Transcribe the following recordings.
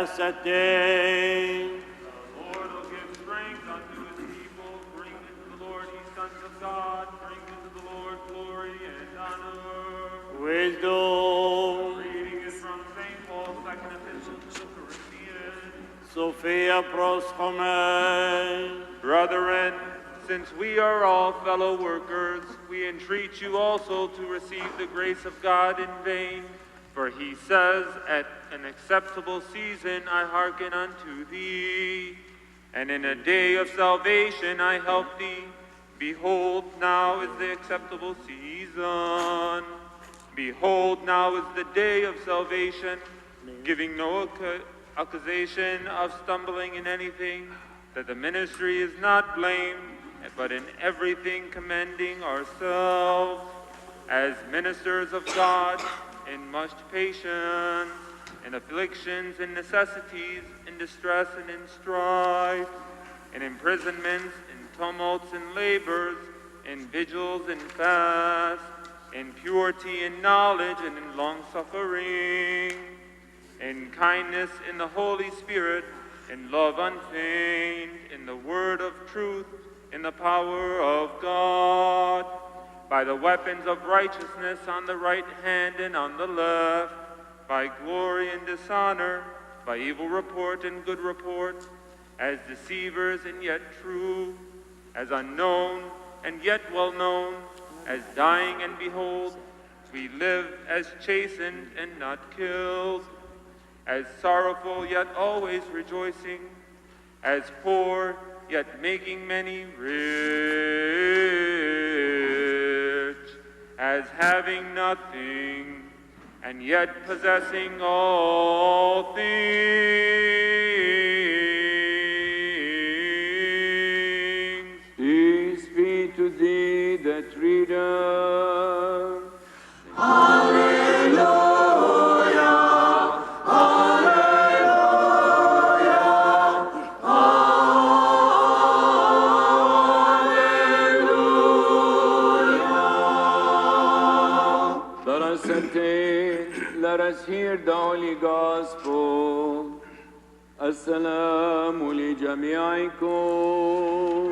blessed day. The Lord will give strength unto his people. Bring into the Lord, ye sons of God. Bring into the Lord glory and honor. Wisdom. Reading is from St. Paul's second epistle to the Corinthians. Sophia proschomen. Brethren, since we are all fellow workers, we entreat you also to receive the grace of God in vain. For he says, at an acceptable season I hearken unto thee, and in a day of salvation I help thee. Behold, now is the acceptable season. Behold, now is the day of salvation, giving no accusation of stumbling in anything, that the ministry is not blamed, but in everything commending ourselves as ministers of God, in much patience, in afflictions, in necessities, in distress, and in strife, in imprisonments, in tumults, in labors, in vigils, in fasts, in purity, in knowledge, and in longsuffering, in kindness, in the Holy Spirit, in love unfeigned, in the word of truth, in the power of God, by the weapons of righteousness on the right hand and on the left, by glory and dishonor, by evil report and good report, as deceivers and yet true, as unknown and yet well known, as dying and behold, we live, as chastened and not killed, as sorrowful yet always rejoicing, as poor yet making many rich, as having nothing and yet possessing all things. Peace be to thee that readeth. Let us hear the Holy Gospel. Assalamu jami'ikum.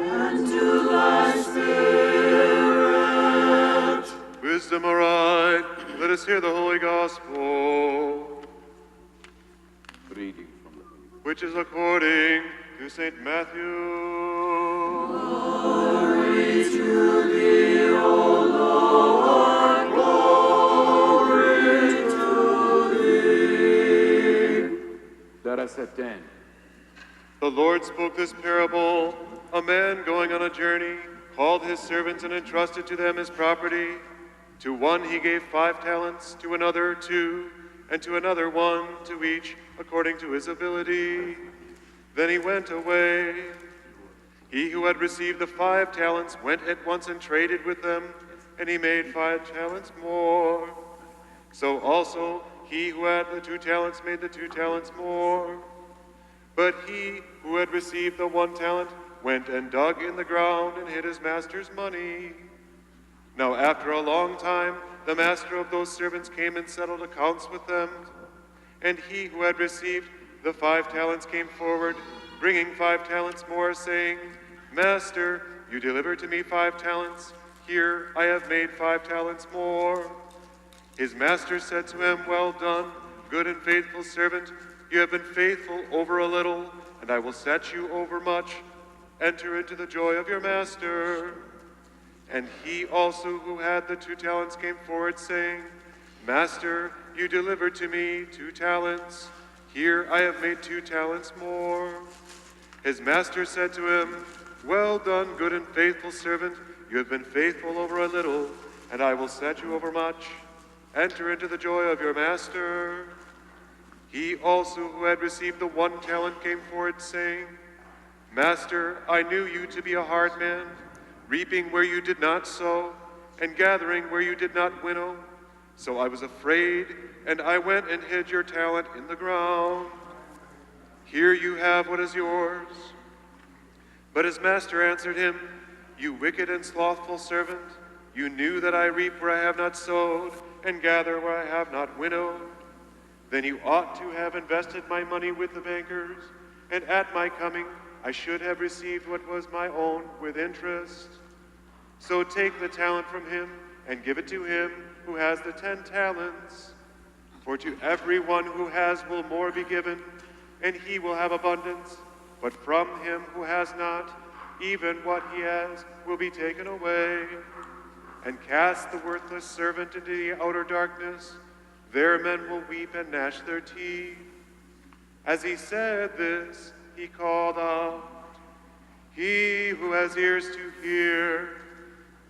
And to thy spirit. Wisdom aright, let us hear the Holy Gospel, Reading from the which is according to St. Matthew. Glory to thee, O Lord, glory to thee. Let us attend. The Lord spoke this parable. A man going on a journey called his servants and entrusted to them his property. To one he gave 5 talents, to another 2, and to another 1, to each according to his ability. Then he went away. He who had received the 5 talents went at once and traded with them, and he made 5 talents more. So also he who had the 2 talents made the 2 talents more. But he who had received the 1 talent went and dug in the ground and hid his master's money. Now after a long time, the master of those servants came and settled accounts with them. And he who had received the 5 talents came forward, bringing 5 talents more, saying, Master, you delivered to me 5 talents. Here I have made 5 talents more. His master said to him, Well done, good and faithful servant. You have been faithful over a little, and I will set you over much. Enter into the joy of your master. And he also who had the 2 talents came forward, saying, Master, you delivered to me 2 talents. Here I have made 2 talents more. His master said to him, Well done, good and faithful servant. You have been faithful over a little, and I will set you over much. Enter into the joy of your master. He also who had received the 1 talent came forward, saying, Master, I knew you to be a hard man, reaping where you did not sow, and gathering where you did not winnow. So I was afraid, and I went and hid your talent in the ground. Here you have what is yours. But his master answered him, You wicked and slothful servant, you knew that I reap where I have not sowed, and gather where I have not winnowed. Then you ought to have invested my money with the bankers, and at my coming I should have received what was my own with interest. So take the talent from him and give it to him who has the 10 talents. For to everyone who has will more be given, and he will have abundance. But from him who has not, even what he has will be taken away. And cast the worthless servant into the outer darkness. There men will weep and gnash their teeth. As he said this, he called out, "He who has ears to hear,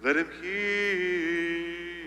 let him hear."